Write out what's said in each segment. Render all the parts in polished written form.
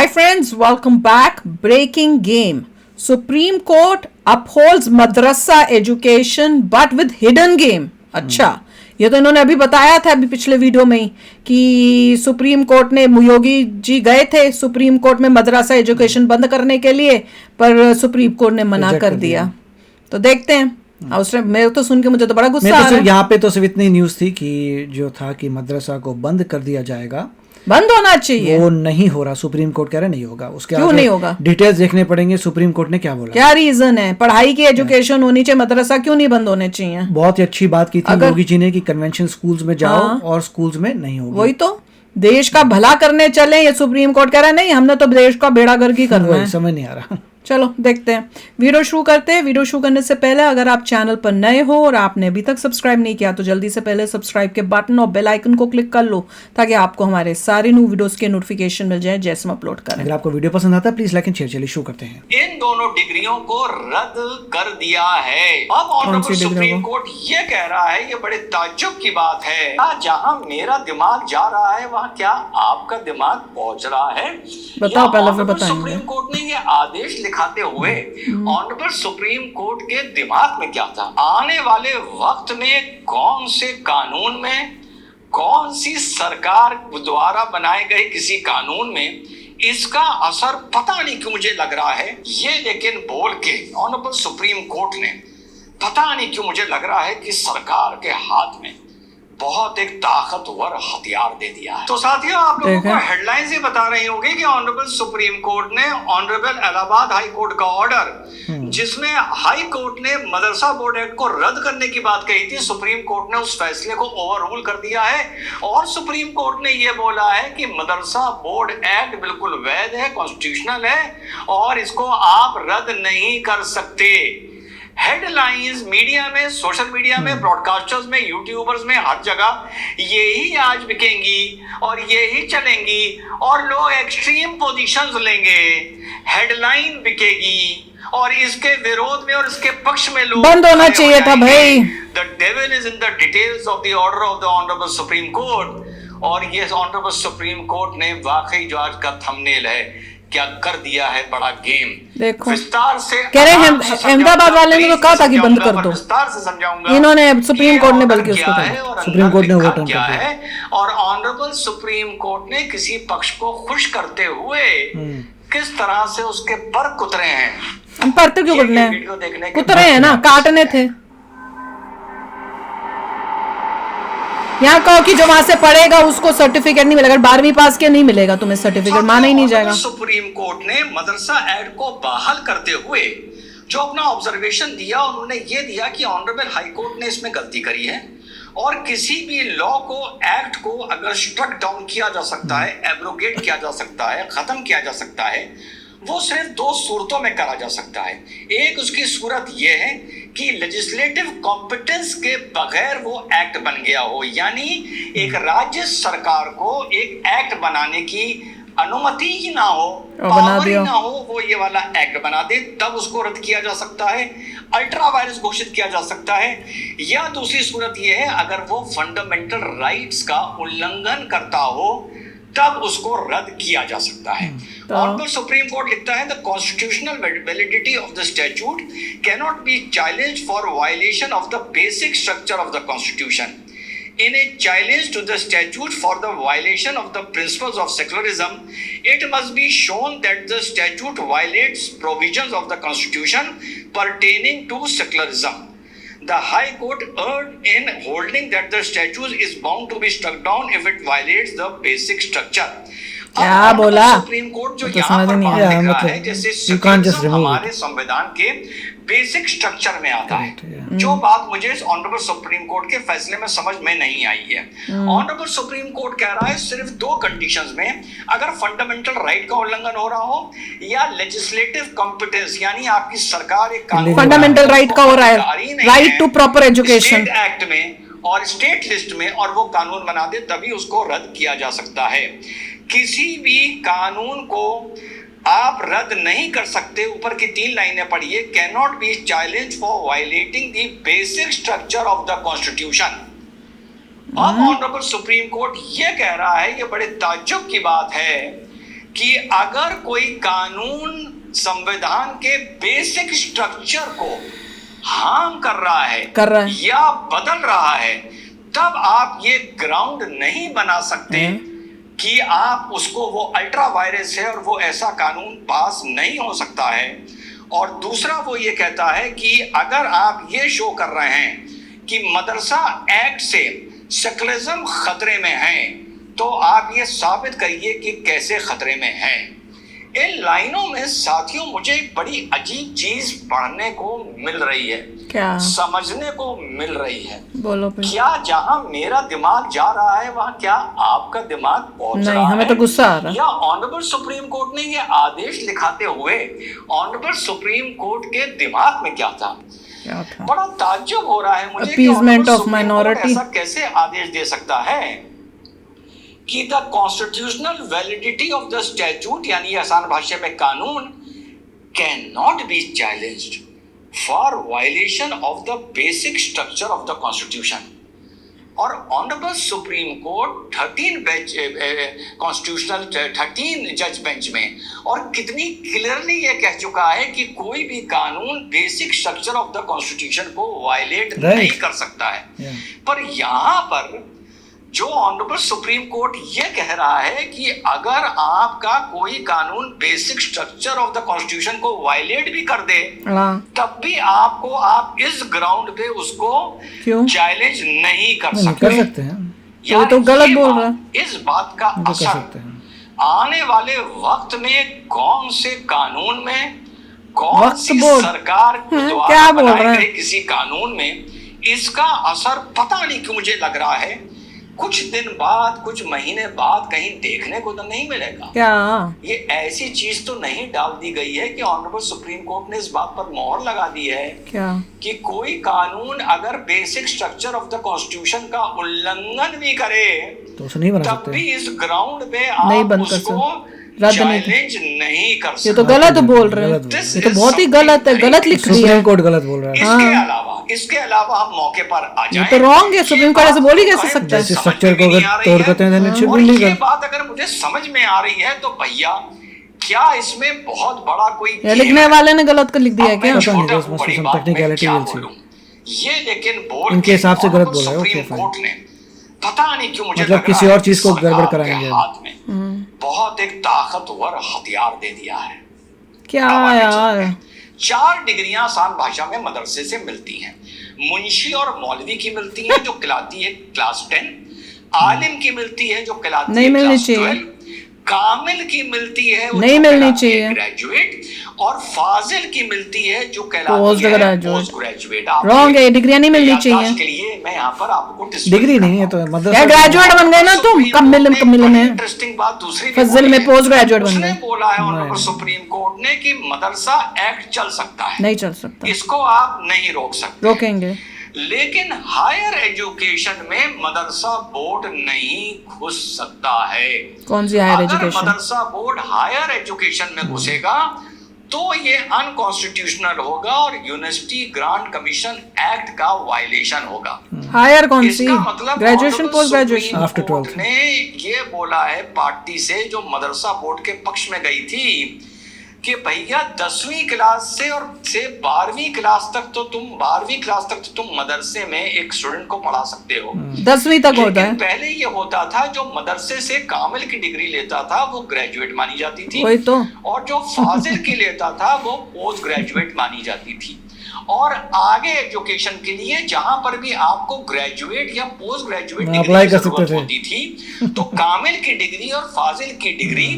friends, welcome back. Breaking game. Supreme Court upholds madrasa education but with hidden game. अच्छा, ये तो इन्होंने अभी बताया था अभी पिछले वीडियो में ही कि सुप्रीम कोर्ट ने योगी जी गए थे सुप्रीम कोर्ट में मदरसा एजुकेशन बंद करने के लिए, पर सुप्रीम कोर्ट ने मना कर दिया। तो देखते हैं। उसने मेरे तो सुन के मुझे तो बड़ा गुस्सा आ रहा है। यहाँ पे तो सिर्फ इतनी न्यूज थी कि जो था कि मदरसा को बंद कर दिया जाएगा, बंद होना चाहिए। वो नहीं हो रहा। सुप्रीम कोर्ट कह रहे नहीं होगा। उसके क्यों नहीं होगा? डिटेल्स देखने पड़ेंगे सुप्रीम कोर्ट ने क्या बोला, क्या रीजन है। पढ़ाई की एजुकेशन होनी चाहिए, मदरसा क्यों नहीं बंद होने चाहिए। बहुत ही अच्छी बात की थी योगी जी ने कि कन्वेंशन स्कूल्स में जाओ और स्कूल्स में नहीं होगी। वही तो देश का भला करने चले, ये सुप्रीम कोर्ट कह रहा है नहीं, हमने तो देश का बेड़ा गर्क ही करना है। समझ नहीं आ रहा। चलो देखते हैं। वीडियो शुरू करते हैं। वीडियो शुरू करने से पहले अगर आप चैनल पर नए हो और आपने अभी तक सब्सक्राइब नहीं किया तो जल्दी से पहले सब्सक्राइब के बटन और बेल आइकन को क्लिक कर लो ताकि आपको हमारे सारे न्यू वीडियोस के नोटिफिकेशन मिल जाए जैसे हम अपलोड करें। अगर आपको वीडियो पसंद आता है प्लीज लाइक एंड शेयर। चलिए शुरू करते हैं। इन दोनों डिग्रियों को रद्द कर दिया है। अब ऑनरेबल सुप्रीम कोर्ट ये कह रहा है, ये बड़े ताज्जुब की बात है, जहां मेरा दिमाग जा रहा है वहां क्या आपका दिमाग पहुंच रहा है? बताओ पहले फिर बताएंगे। सुप्रीम कोर्ट ने ये आदेश लिखाते हुए ऑनरेबल सुप्रीम कोर्ट के दिमाग में क्या था? आने वाले वक्त में कौन से कानून में, कौन सी सरकार द्वारा बनाए गए किसी कानून में इसका असर पता नहीं क्यों मुझे लग रहा है। ये लेकिन बोल के ऑनरेबल सुप्रीम कोर्ट ने पता नहीं क्यों मुझे लग रहा है कि सरकार के हाथ में बहुत एक ताकतवर हथियार दे दिया है। तो साथियों आप लोगों को हेडलाइंस ही बता रही होगी कि ऑनरेबल सुप्रीम कोर्ट ने ऑनरेबल इलाहाबाद हाई कोर्ट का ऑर्डर जिसमें हाई कोर्ट ने मदरसा बोर्ड एक्ट को रद्द करने की बात कही थी, सुप्रीम कोर्ट ने उस फैसले को ओवररूल कर दिया है और सुप्रीम कोर्ट ने यह बोला है कि मदरसा बोर्ड एक्ट बिल्कुल वैध है, कॉन्स्टिट्यूशनल है और इसको आप रद्द नहीं कर सकते। हेडलाइंस मीडिया में, सोशल मीडिया में, ब्रॉडकास्टर्स में, यूट्यूबर्स में, हर जगह यही आज बिकेंगी और यही चलेंगी और लोग एक्सट्रीम पोजीशंस लेंगे, हेडलाइन बिकेगी और इसके विरोध में और इसके पक्ष में लोग बंद होना चाहिए था भाई। The devil is in the details of the order of the honourable supreme court. और ये ऑनरेबल सुप्रीम कोर्ट ने वाकई जो आज का थंबनेल है क्या कर दिया है, बड़ा गेम। देखो विस्तार से कह रहे हैं अहमदाबाद वाले ने तो कहा था कि बंद कर दो, विस्तार से समझाऊंगा। इन्होंने सुप्रीम कोर्ट ने बल्कि उसको कहा, सुप्रीम कोर्ट ने ओवरटर्न किया है और ऑनरेबल सुप्रीम कोर्ट ने किसी पक्ष को खुश करते हुए किस तरह से उसके पर कुतरे हैं। हम पर क्यों कुतरे हैं? कुतरे हैं ना, काटने थे। यहाँ कहो कि जो वहां से पढ़ेगा उसको सर्टिफिकेट नहीं मिलेगा, 12वीं पास के नहीं मिलेगा तुम्हें सर्टिफिकेट, माना ही नहीं जाएगा। सुप्रीम कोर्ट ने मदरसा एक्ट को बहाल करते हुए जो अपना ऑब्जर्वेशन दिया, उन्होंने ये दिया कि ऑनरेबल हाई कोर्ट ने इसमें गलती करी है और किसी भी लॉ को, एक्ट को अगर स्ट्रक डाउन किया जा सकता है, एब्रोगेट किया जा सकता है, खत्म किया जा सकता है, वो सिर्फ दो सूरतों में करा जा सकता है। एक उसकी सूरत यह है कि लेजिस्लेटिव कॉम्पिटेंस के बगैर वो एक्ट बन गया हो, यानी एक राज्य सरकार को एक एक्ट बनाने की अनुमति ही ना हो, पावर ही ना हो, वो ये वाला एक्ट बना दे, तब उसको रद्द किया जा सकता है, अल्ट्रा वायरस घोषित किया जा सकता है। या दूसरी सूरत यह है अगर वो फंडामेंटल राइट्स का उल्लंघन करता हो तब उसको रद्द किया जा सकता है। ऑनरेबल सुप्रीम कोर्ट लिखता है the constitutional validity of the statute cannot be challenged for violation of the basic structure of the constitution. In a challenge to the statute for the violation of the principles of secularism, it must be shown that the statute violates provisions of the Constitution pertaining to secularism. The High Court erred in holding that the statute is bound to be struck down if it violates the basic structure. क्या बोला supreme court जो यहाँ पर बात लिख रहा है, जैसे सेक्युलरिज्म हमारे संविधान के बेसिक स्ट्रक्चर में आता है, जो बात मुझे इस ऑनरेबल सुप्रीम कोर्ट के फैसले में समझ में नहीं आई है। ऑनरेबल सुप्रीम कोर्ट कह रहा है सिर्फ दो कंडीशंस में, अगर फंडामेंटल राइट का उल्लंघन हो रहा हो या लेजिस्लेटिव कॉम्पिटेंस, यानी आपकी सरकार एक कानून, फंडामेंटल राइट का हो रहा है, right to proper education act में और स्टेट लिस्ट में, और वो कानून बना दे, तभी उसको रद्द किया जा सकता है। किसी भी कानून को आप रद्द नहीं कर सकते। ऊपर की 3 लाइनें पढ़िए, can not be challenge for violating the basic structure of the constitution. अब ऑनरेबल सुप्रीम कोर्ट ये कह रहा है, ये बड़े ताज्जुब की बात है कि अगर कोई कानून संविधान के बेसिक स्ट्रक्चर को हार्म कर रहा है या बदल रहा है, तब आप ये ग्राउंड नहीं बना सकते कि आप उसको, वो अल्ट्रा वायरस है और वो ऐसा कानून पास नहीं हो सकता है। और दूसरा वो ये कहता है कि अगर आप ये शो कर रहे हैं कि मदरसा एक्ट से सेकुलरिज्म खतरे में है, तो आप ये साबित करिए कि कैसे खतरे में है। इन लाइनों में साथियों मुझे एक बड़ी अजीब चीज पढ़ने को मिल रही है, क्या समझने को मिल रही है। बोलो क्या जहां मेरा दिमाग जा रहा है वहां क्या आपका दिमाग पहुंच रहा है? नहीं, हमें तो गुस्सा आ रहा है। या ऑनरेबल सुप्रीम कोर्ट ने ये आदेश लिखाते हुए ऑनरेबल सुप्रीम कोर्ट के दिमाग में क्या था? बड़ा ताज्जुब हो रहा है मुझे कि अपीजमेंट ऑफ माइनॉरिटी ऐसा कैसे आदेश दे सकता है कि the constitutional validity of the statute, यानी आसान भाषा में कानून, can not be challenged for violation of the basic structure of the constitution. और ऑनरेबल सुप्रीम कोर्ट 13 जज बेंच में और कितनी क्लियरली ये कह चुका है कि कोई भी कानून basic structure of the constitution को वायलेट नहीं कर सकता है। पर यहां पर जो ऑनरेबल सुप्रीम कोर्ट ये कह रहा है कि अगर आपका कोई कानून basic structure of the constitution को वायलेट भी कर दे, तब भी आपको, आप इस ग्राउंड पे उसको चैलेंज नहीं कर सकते हैं। ये तो गलत बोल रहा है। इस बात का असर आने वाले वक्त में कौन से कानून में, कौन सी सरकार द्वारा बनाए गए किसी कानून में, इसका असर पता नहीं क्यों मुझे लग रहा है कुछ दिन बाद, कुछ महीने बाद कहीं देखने को तो नहीं मिलेगा। क्या ये ऐसी चीज तो नहीं डाल दी गई है कि ऑनरेबल सुप्रीम कोर्ट ने इस बात पर मोहर लगा दी है क्या कि कोई कानून अगर basic structure of the constitution का उल्लंघन भी करे तो उसे नहीं बना तब सकते, भी इस ग्राउंड पे आप उसको चैलेंज नहीं कर सकते। ये तो गलत बोल रहे हैं, ये तो बहुत ही गलत है, गलत लिख दिया है। सुप्रीम कोर्ट गलत बोल रहा है। इसके अलावा हम मौके पर आ जाएं, ये तो रॉन्ग है। सुप्रीम कोर्ट ऐसे बोल ही कैसे सकता है? स्ट्रक्चर को अगर तोड़ देते हैं और ये बात अगर मुझे समझ में आ रही है तो भैया क्या इसमें बहुत बड़ा कोई लिखने वाले ने गलत कर लिख दिया है क्या? ये लेकिन बोल इनके हिसाब से गलत बोल रहे हो। सुप्रीम कोर्ट ने पता नहीं क्यों मुझे मतलब किसी और चीज को गड़बड़ कराएंगे, हाथ में बहुत एक ताकतवर हथियार दे दिया है। क्या यार, 4 डिग्रियां आसान भाषा में मदरसे से मिलती हैं। मुंशी और मौलवी की मिलती है जो कहलाती है क्लास 10, आलिम की मिलती है जो कहलाती है क्लास 12, कामिल की मिलती है नहीं मिलनी चाहिए, ग्रेजुएट, और फाजिल की मिलती है जो कहलाती है पोस्ट ग्रेजुएट। रॉन्ग है, डिग्रियां नहीं मिलनी चाहिए। के लिए मैं यहाँ पर आपको डिग्री नहीं है तो मदरसा ग्रेजुएट बन गए ना तुम, कमिल में। इंटरेस्टिंग बात दूसरी फजल में पोस्ट ग्रेजुएट बन गए। बोला है ऑनरेबल सुप्रीम कोर्ट ने कि मदरसा एक्ट चल सकता है, नहीं चल सकता, इसको आप नहीं रोक सकते। रोकेंगे, लेकिन हायर एजुकेशन में मदरसा बोर्ड नहीं घुस सकता है। कौन सी हायर एजुकेशन? अगर मदरसा बोर्ड हायर एजुकेशन में घुसेगा तो ये अनकॉन्स्टिट्यूशनल होगा और यूनिवर्सिटी ग्रांट कमीशन एक्ट का वायलेशन होगा। हायर कौन सी? मतलब ग्रेजुएशन, पोस्ट ग्रेजुएशन। आफ्टर 12 ने ये बोला है पार्टी से जो मदरसा बोर्ड के पक्ष में गई थी कि भैया 10वीं क्लास से और 12वीं क्लास तक तो तुम मदरसे में एक स्टूडेंट को पढ़ा सकते हो। 10वीं तक होता है। पहले ये होता था जो मदरसे से कामिल की डिग्री लेता था वो ग्रेजुएट मानी जाती थी, वही तो। और जो फाजिल की लेता था वो पोस्ट ग्रेजुएट मानी जाती थी। और आगे एजुकेशन के लिए जहां पर भी आपको ग्रेजुएट या पोस्ट ग्रेजुएट डिग्री की जरूरत होती थी तो कामिल की डिग्री और फाजिल की डिग्री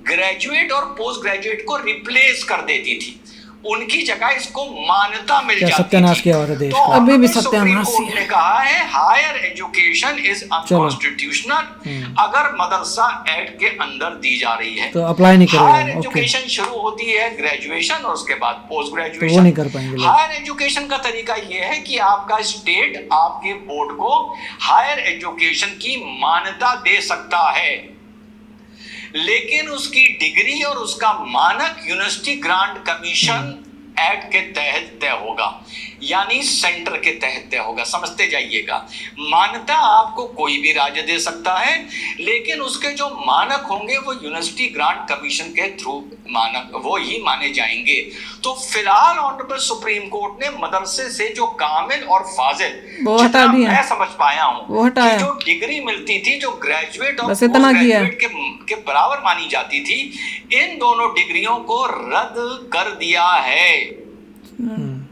ग्रेजुएट और पोस्ट ग्रेजुएट को रिप्लेस कर देती थी, उनकी जगह इसको मान्यता मिल जाती थी। सत्यानाश किया हुआ था देश तो का। अभी भी सत्यानाश ने कहा है हायर एजुकेशन इज अनकॉन्स्टिट्यूशनल अगर मदरसा एक्ट के अंदर दी जा रही है तो अप्लाई नहीं करेगा। हायर एजुकेशन शुरू होती है ग्रेजुएशन और उसके बाद पोस्ट ग्रेजुएशन, तो वो नहीं कर पाएंगे। हायर एजुकेशन का तरीका ये है कि आपका स्टेट आपके बोर्ड को हायर एजुकेशन की मान्यता दे सकता है, लेकिन उसकी डिग्री और उसका मानक यूनिवर्सिटी ग्रांट कमीशन एक्ट के तहत तय होगा, यानी सेंटर के तहत तय होगा। समझते जाइएगा, मान्यता आपको कोई भी राज्य दे सकता है, लेकिन उसके जो मानक होंगे वो यूनिवर्सिटी ग्रांट कमीशन के थ्रू मानक वो ही माने जाएंगे। तो फिलहाल ऑनरेबल सुप्रीम कोर्ट ने मदरसे से जो कामिल और फाजिल, वो हटा दिया, मैं समझ पाया हूँ, वो हटाया, जो डिग्री मिलती थी, जो ग्रेजुएट और बस इतना किया के बराबर मानी जाती थी, इन दोनों डिग्रियों को रद्द कर दिया है।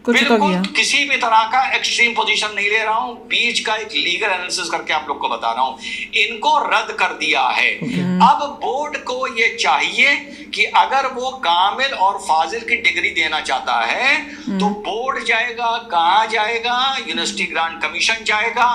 बिल्कुल किसी भी तरह का एक्सट्रीम पोजीशन नहीं ले रहा हूं, बीच का एक लीगल एनालिसिस करके आप लोग को बता रहा हूं, इनको रद्द कर दिया है। अब बोर्ड को ये चाहिए कि अगर वो कामिल और फाजिल की डिग्री देना चाहता है तो बोर्ड जाएगा, कहां जाएगा? यूनिवर्सिटी ग्रांट कमीशन जाएगा।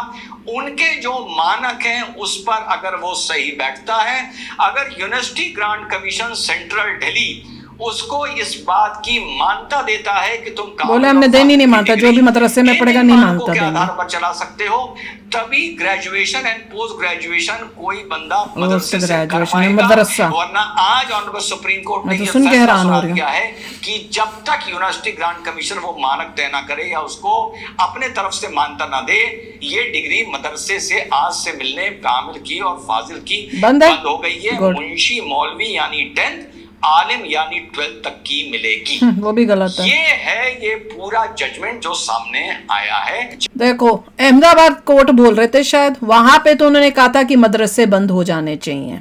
उनके जो मानक हैं उस पर अगर वो सही बैठता है, अगर university grant commission central Delhi उसको इस बात की मान्यता देता है कि तुम बोले हमने देनी नहीं मानता, जो भी मदरसे में पढ़ेगा नहीं मानता के आधार पर चला सकते हो, तभी ग्रेजुएशन एंड पोस्ट ग्रेजुएशन कोई बंदा मदरसे से कर पाएगा। वरना आज ऑनरेबल सुप्रीम कोर्ट ने ये फैसला किया है कि जब तक यूनिवर्सिटी ग्रांट कमीशन वो मानक तय ना करे या उसको अपने तरफ से मान्यता ना दे, ये डिग्री मदरसे से आज से मिलने कामिल की और फाजिल की बंद हो गई है। मुंशी मौलवी यानी 10th, आलिम यानी 12th तक की मिलेगी। वो भी गलत है। ये पूरा जजमेंट जो सामने आया है। देखो, अहमदाबाद कोर्ट बोल रहे थे शायद, वहां पे तो उन्होंने कहा था कि मदरसे बंद हो जाने चाहिए,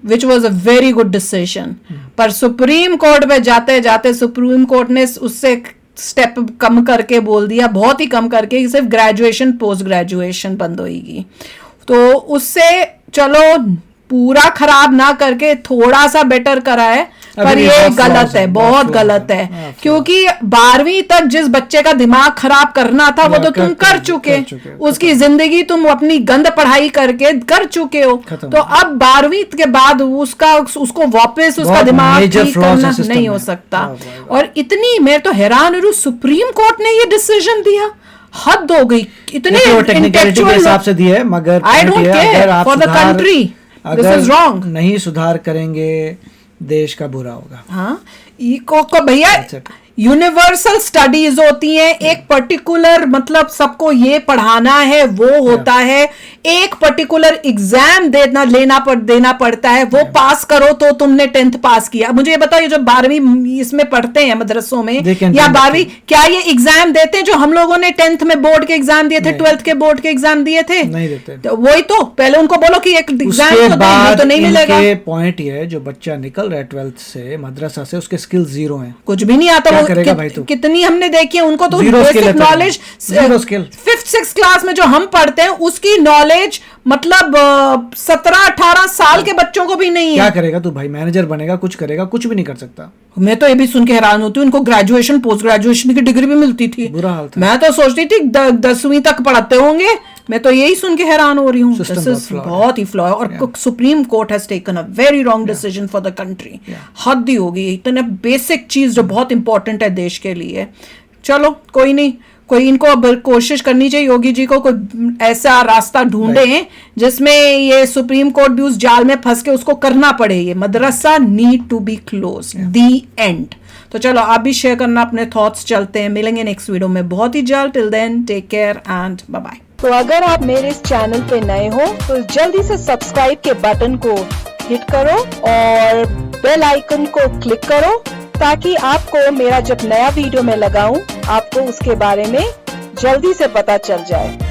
which was a very good decision. पर सुप्रीम कोर्ट पे जाते जाते सुप्रीम कोर्ट ने उससे स्टेप कम करके बोल दिया, बहुत ही कम करके, सिर्फ ग्रेजुएशन पोस्ट ग्रेजुएशन बंद होगी। तो उससे चलो पूरा खराब ना करके थोड़ा सा बेटर करा है, पर ये गलत है, बहुत गलत है, क्योंकि 12वीं तक जिस बच्चे का दिमाग खराब करना था वो तो तुम कर चुके, उसकी जिंदगी तुम अपनी गंद पढ़ाई करके कर चुके हो। तो अब 12वीं के बाद उसको वापस उसका दिमाग ठीक करना नहीं हो सकता। और इतनी, मैं तो हैरान हूँ, सुप्रीम कोर्ट ने ये डिसीजन दिया, हद हो गई। इतने टेक्निकलिटी के हिसाब से दिया है, मगर I don't care for the country, this is wrong. नहीं सुधार करेंगे देश का बुरा होगा। हाँ, को भैया यूनिवर्सल स्टडीज होती हैं, एक पर्टिकुलर मतलब सबको ये पढ़ाना है वो होता है, एक पर्टिकुलर एग्जाम देना पड़ता है, वो पास करो तो तुमने 10th पास किया। मुझे ये बताओ, ये जो 12वीं इसमें पढ़ते हैं मदरसों में या 12वीं, क्या ये एग्जाम देते हैं जो हम लोगों ने 10th में बोर्ड के एग्जाम दिए थे, 12th के बोर्ड के एग्जाम दिए थे? नहीं देते। तो वही तो पहले उनको बोलो कि एक एग्जाम तो नहीं मिलेगा। पॉइंट ये है, जो बच्चा निकल रहा है 12th से मदरसा से, उसके स्किल 0 है, कुछ भी नहीं आता। कितनी हमने देखी है उनको, तो basic knowledge 5th 6th class में जो हम पढ़ते हैं उसकी नॉलेज मतलब 17-18 साल के बच्चों को भी नहीं है। क्या करेगा तू भाई? मैनेजर बनेगा, कुछ करेगा? कुछ भी नहीं कर सकता। मैं तो ये भी सुन के हैरान होती हूँ, इनको ग्रेजुएशन पोस्ट ग्रेजुएशन की डिग्री भी मिलती थी। बुरा हाल था। मैं तो सोचती थी 10वीं तक पढ़ाते होंगे, मैं तो यही सुन के हैरान हो रही हूँ। बहुत ही फ्लॉ है, और supreme court has taken a very wrong decision for the country. हद ही होगी, इतने बेसिक चीज जो बहुत इंपॉर्टेंट है देश के लिए। चलो कोई नहीं, कोई इनको अब कोशिश करनी चाहिए, योगी जी को कोई ऐसा रास्ता ढूंढे जिसमें ये सुप्रीम कोर्ट भी उस जाल में फंस के उसको करना पड़े। ये मदरसा need to be close, the end. तो चलो आप भी शेयर करना अपने थॉट्स। चलते हैं, मिलेंगे नेक्स्ट वीडियो में बहुत ही जल्द। Till then take care and bye bye. तो अगर आप मेरे इस चैनल पे नए हो तो जल्दी से सब्सक्राइब के बटन को हिट करो और बेल आइकन को क्लिक करो, ताकि आपको मेरा जब नया वीडियो मैं लगाऊं आपको उसके बारे में जल्दी से पता चल जाए।